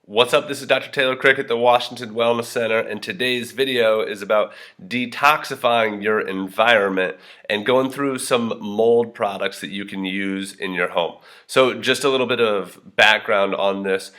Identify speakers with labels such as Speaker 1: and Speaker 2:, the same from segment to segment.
Speaker 1: What's up? This is Dr. Taylor Krick at the Washington Wellness Center, and today's video is about detoxifying your environment and going through some mold products that you can use in your home. So just a little bit of background on this.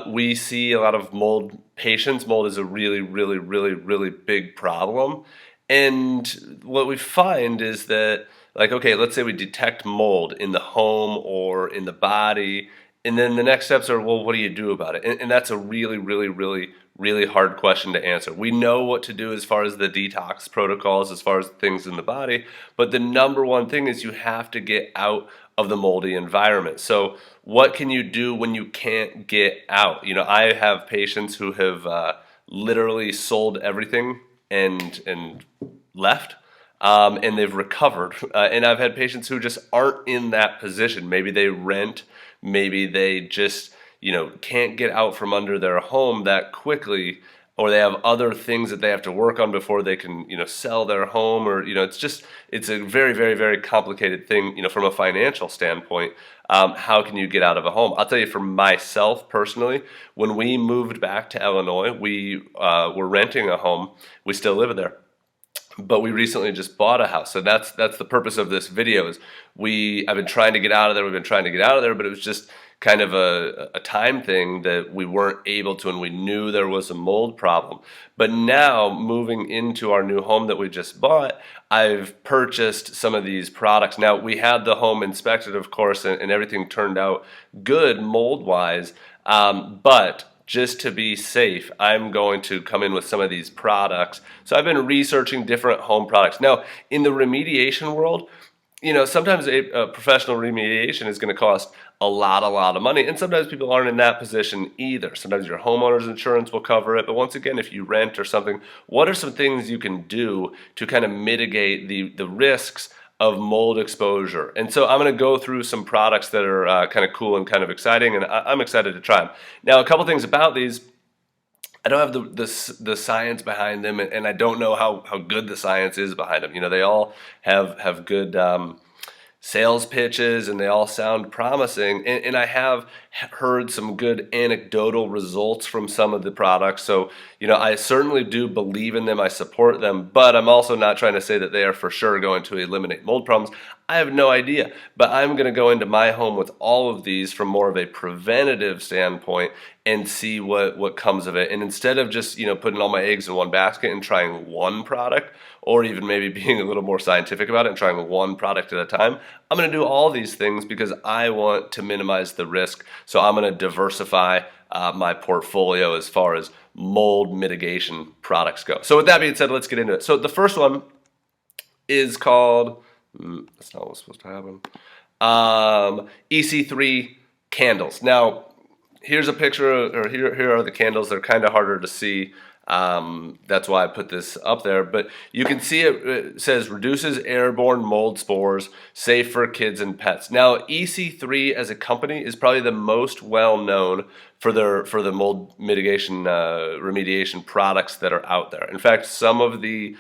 Speaker 1: We see a lot of mold patients. Mold is a really big problem. And what we find is that, like, okay, let's say we detect mold in the home or in the body. And then the next steps are, well, what do you do about it? And that's a really hard question to answer. We know what to do as far as the detox protocols, as far as things in the body, but the number one thing is you have to get out of the moldy environment. So what can you do when you can't get out? You know, I have patients who have literally sold everything and left. And they've recovered. And I've had patients who just aren't in that position. Maybe they rent, maybe they just, can't get out from under their home that quickly, or they have other things that they have to work on before they can, sell their home, or, it's a very complicated thing, from a financial standpoint. How can you get out of a home? I'll tell you, for myself personally, when we moved back to Illinois, we were renting a home. We still live there. But we recently just bought a house. So that's the purpose of this video is I've been trying to get out of there. We've been trying to get out of there, but it was just kind of a time thing that we weren't able to, and we knew there was a mold problem. But now, moving into our new home that we just bought, I've purchased some of these products. Now, we had the home inspected, of course, and everything turned out good mold-wise, but just to be safe, I'm going to come in with some of these products. So I've been researching different home products. Now, in the remediation world, sometimes a professional remediation is going to cost a lot of money, and sometimes people aren't in that position either. Sometimes your homeowner's insurance will cover it, but once again, if you rent or something, what are some things you can do to kind of mitigate the risks of mold exposure? And so I'm going to go through some products that are kind of cool and kind of exciting, and I'm excited to try them. Now, a couple things about these. I don't have the science behind them, and I don't know how good the science is behind them. They all have good sales pitches, and they all sound promising, and I have heard some good anecdotal results from some of the products. So I certainly do believe in them, I support them, but I'm also not trying to say that they are for sure going to eliminate mold problems. I have no idea, but I'm going to go into my home with all of these from more of a preventative standpoint and see what comes of it. And instead of just putting all my eggs in one basket and trying one product, or even maybe being a little more scientific about it and trying one product at a time, I'm going to do all these things because I want to minimize the risk. So I'm going to diversify my portfolio as far as mold mitigation products go. So with that being said, let's get into it. So the first one is called, that's not what's supposed to happen, EC3 Candles. Now, here's a picture, or here are the candles. They're kind of harder to see. That's why I put this up there, but you can see it says reduces airborne mold spores, safe for kids and pets. Now, EC3 as a company is probably the most well known for the mold mitigation remediation products that are out there. In fact, some of the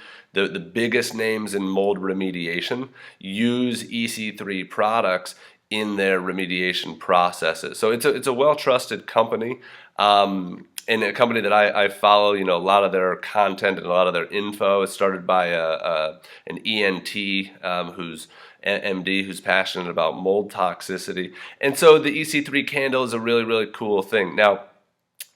Speaker 1: biggest names in mold remediation use EC3 products in their remediation processes. So it's a well-trusted company. And a company that I follow, a lot of their content and a lot of their info is started by an ENT who's MD who's passionate about mold toxicity. And so the EC3 candle is a really cool thing. Now,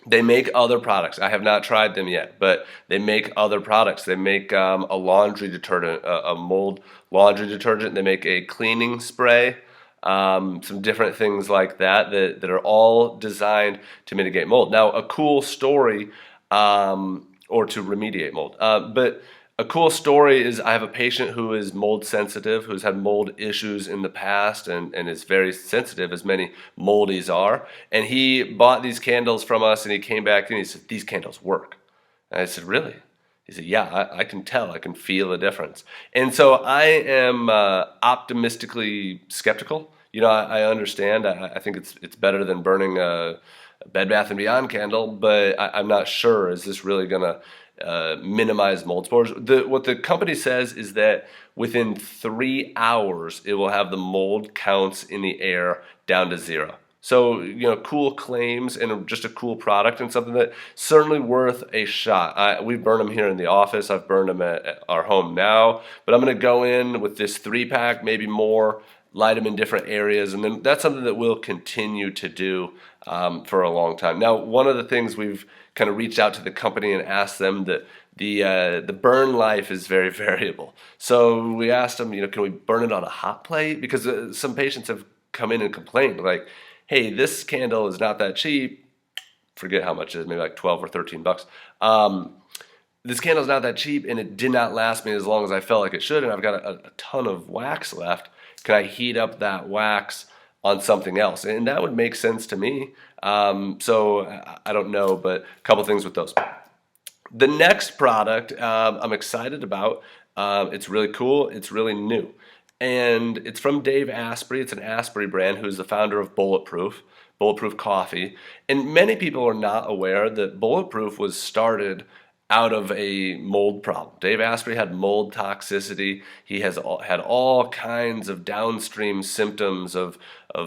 Speaker 1: they make other products. I have not tried them yet, but they make other products. They make a laundry detergent, a mold laundry detergent. They make a cleaning spray. Some different things like that are all designed to mitigate mold. Now, a cool story, or to remediate mold, but a cool story is I have a patient who is mold sensitive, who's had mold issues in the past and is very sensitive, as many moldies are. And he bought these candles from us, and he came back and he said, "These candles work." And I said, "Really?" He said, "Yeah, I can tell. I can feel a difference." And so I am optimistically skeptical. I understand. I think it's better than burning a Bed Bath & Beyond candle, but I'm not sure. Is this really going to minimize mold spores? What the company says is that within 3 hours, it will have the mold counts in the air down to 0. So, cool claims and just a cool product and something that certainly worth a shot. We burn them here in the office. I've burned them at our home now, but I'm going to go in with this 3-pack, maybe more, light them in different areas, and then that's something that we'll continue to do for a long time. Now, one of the things we've kind of reached out to the company and asked them that the burn life is very variable. So we asked them, can we burn it on a hot plate? Because some patients have come in and complained, like, hey, this candle is not that cheap. Forget how much it is, maybe like 12 or 13 bucks. This candle's not that cheap, and it did not last me as long as I felt like it should, and I've got a ton of wax left. Can I heat up that wax on something else? And that would make sense to me. So I don't know, but a couple things with those. The next product I'm excited about. It's really cool. It's really new. And it's from Dave Asprey. It's an Asprey brand, who's the founder of Bulletproof Coffee. And many people are not aware that Bulletproof was started out of a mold problem. Dave Asprey had mold toxicity. He had all kinds of downstream symptoms of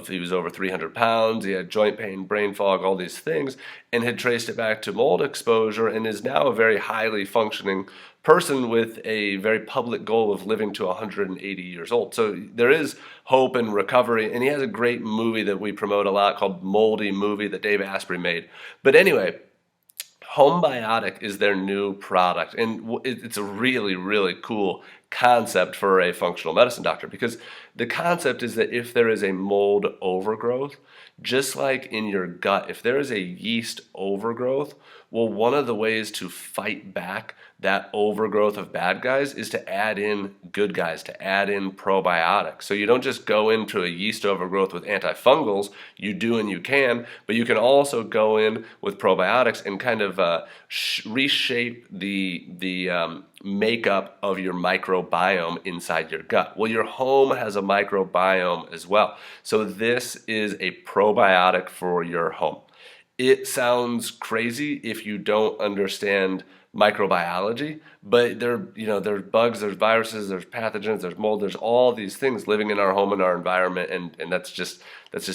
Speaker 1: he was over 300 pounds, he had joint pain, brain fog, all these things, and had traced it back to mold exposure, and is now a very highly functioning person with a very public goal of living to 180 years old. So there is hope and recovery, and he has a great movie that we promote a lot called Moldy Movie that Dave Asprey made. But anyway, Homebiotic is their new product, and it's a really, really cool concept for a functional medicine doctor, because the concept is that if there is a mold overgrowth, just like in your gut, if there is a yeast overgrowth, well, one of the ways to fight back that overgrowth of bad guys is to add in good guys, to add in probiotics. So you don't just go into a yeast overgrowth with antifungals, you do and you can, but you can also go in with probiotics and kind of reshape the makeup of your microbiome inside your gut. Well, your home has a microbiome as well. So this is a probiotic for your home. It sounds crazy if you don't understand microbiology, but there's bugs, there's viruses, there's pathogens, there's mold, there's all these things living in our home and our environment, and that's just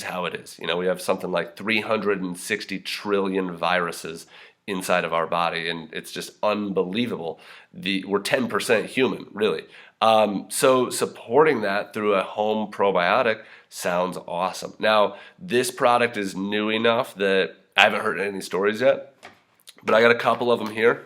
Speaker 1: how it is. We have something like 360 trillion viruses inside of our body, and it's just unbelievable. We're 10% human, really. So supporting that through a home probiotic sounds awesome. Now, this product is new enough that I haven't heard any stories yet, but I got a couple of them here.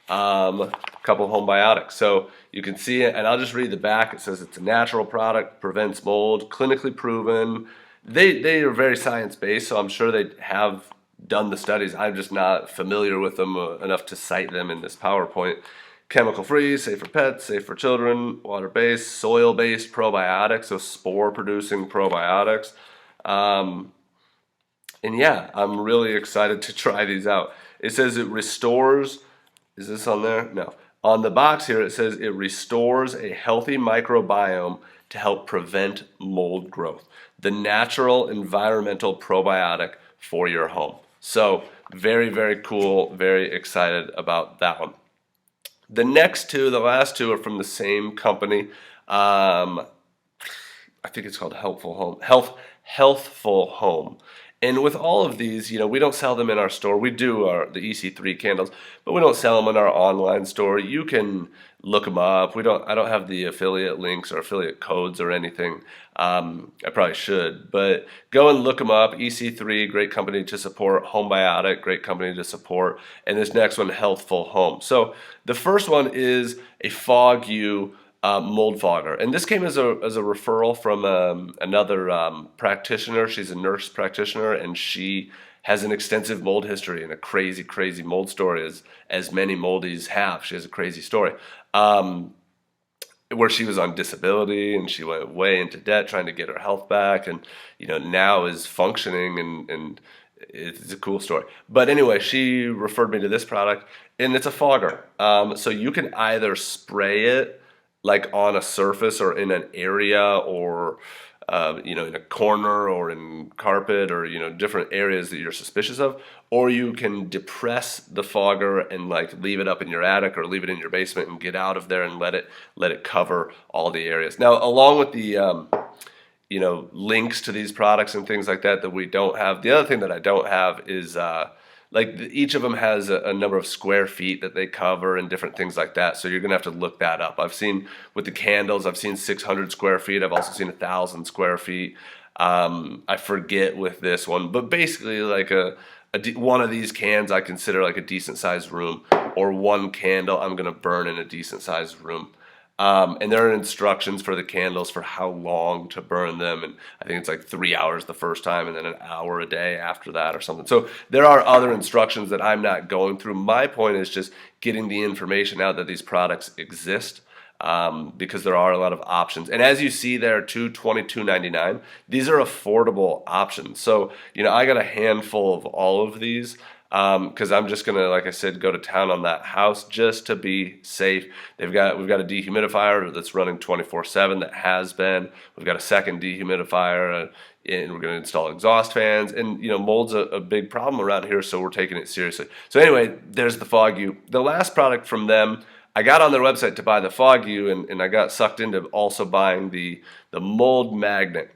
Speaker 1: A couple of Homebiotics. So you can see it, and I'll just read the back. It says it's a natural product, prevents mold, clinically proven. They are very science-based, so I'm sure they have done the studies. I'm just not familiar with them enough to cite them in this PowerPoint. Chemical-free, safe for pets, safe for children, water-based, soil-based probiotics, so spore-producing probiotics. And yeah, I'm really excited to try these out. It says it restores, is this on there? No. On the box here, it says it restores a healthy microbiome to help prevent mold growth. The natural environmental probiotic for your home. So very, very cool. Very excited about that one. The last two are from the same company. I think it's called Healthful Home. And with all of these, we don't sell them in our store. We do the EC3 candles, but we don't sell them in our online store. You can look them up. I don't have the affiliate links or affiliate codes or anything. I probably should, but go and look them up. EC3, great company to support. Homebiotic, great company to support. And this next one, Healthful Home. So the first one is a Fog U mold fogger, and this came as a referral from another practitioner. She's a nurse practitioner, and she has an extensive mold history and a crazy mold story, as many moldies have. She has a crazy story where she was on disability and she went way into debt trying to get her health back, and now is functioning, and it's a cool story. But anyway, she referred me to this product, and it's a fogger. So you can either spray it like on a surface or in an area, or in a corner or in carpet, or different areas that you're suspicious of, or you can depress the fogger and leave it up in your attic or leave it in your basement and get out of there and let it cover all the areas. Now, along with the links to these products and things like that we don't have. The other thing that I don't have is each of them has a number of square feet that they cover and different things like that. So you're gonna have to look that up. I've seen with the candles, I've seen 600 square feet. I've also seen 1,000 square feet. I forget with this one, but basically like one of these cans I consider like a decent sized room, or one candle I'm gonna burn in a decent sized room. And there are instructions for the candles for how long to burn them, and I think it's like 3 hours the first time and then an hour a day after that or something. So there are other instructions that I'm not going through. My point is just getting the information out that these products exist, because there are a lot of options. And as you see there, $22.99, these are affordable options. So I got a handful of all of these, because I'm just gonna, like I said, go to town on that house just to be safe. We've got a dehumidifier that's running 24/7 that has been. We've got a second dehumidifier, and we're gonna install exhaust fans. And mold's a big problem around here, so we're taking it seriously. So anyway, there's the Fog U. The last product from them, I got on their website to buy the Fog U, and I got sucked into also buying the mold magnet.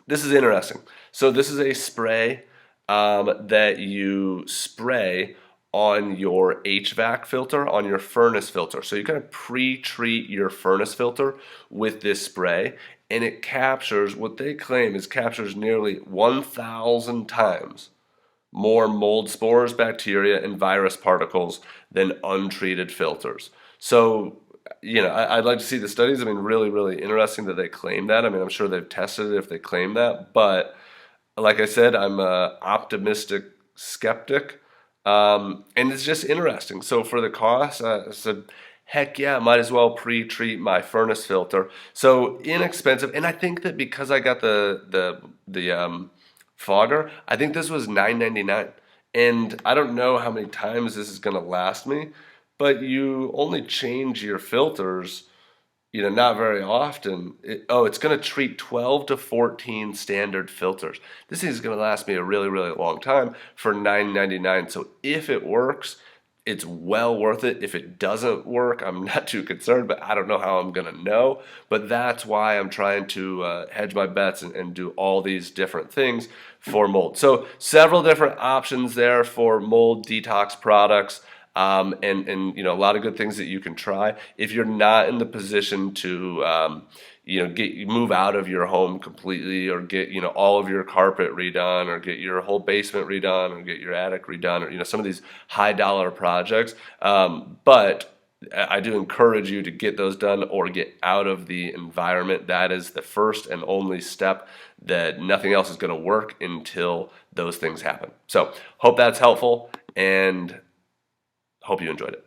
Speaker 1: This is interesting. So this is a spray that you spray on your HVAC filter, on your furnace filter. So you kind of pre-treat your furnace filter with this spray, and it captures, what they claim is captures nearly 1,000 times more mold spores, bacteria, and virus particles than untreated filters. So I'd like to see the studies. I mean, really, really interesting that they claim that. I mean, I'm sure they've tested it if they claim that, but like I said, I'm an optimistic skeptic, and it's just interesting. So for the cost, I said, heck yeah, might as well pre-treat my furnace filter. So inexpensive, and I think that because I got the fogger, I think this was $9.99, and I don't know how many times this is going to last me, but you only change your filters not very often. It's going to treat 12 to 14 standard filters. This thing is going to last me a really, really long time for $9.99. So if it works, it's well worth it. If it doesn't work, I'm not too concerned, but I don't know how I'm going to know. But that's why I'm trying to hedge my bets and do all these different things for mold. So several different options there for mold detox products. And a lot of good things that you can try. If you're not in the position to move out of your home completely, or get all of your carpet redone, or get your whole basement redone, or get your attic redone, or some of these high dollar projects, but I do encourage you to get those done or get out of the environment. That is the first and only step. That nothing else is going to work until those things happen. So hope that's helpful, and hope you enjoyed it.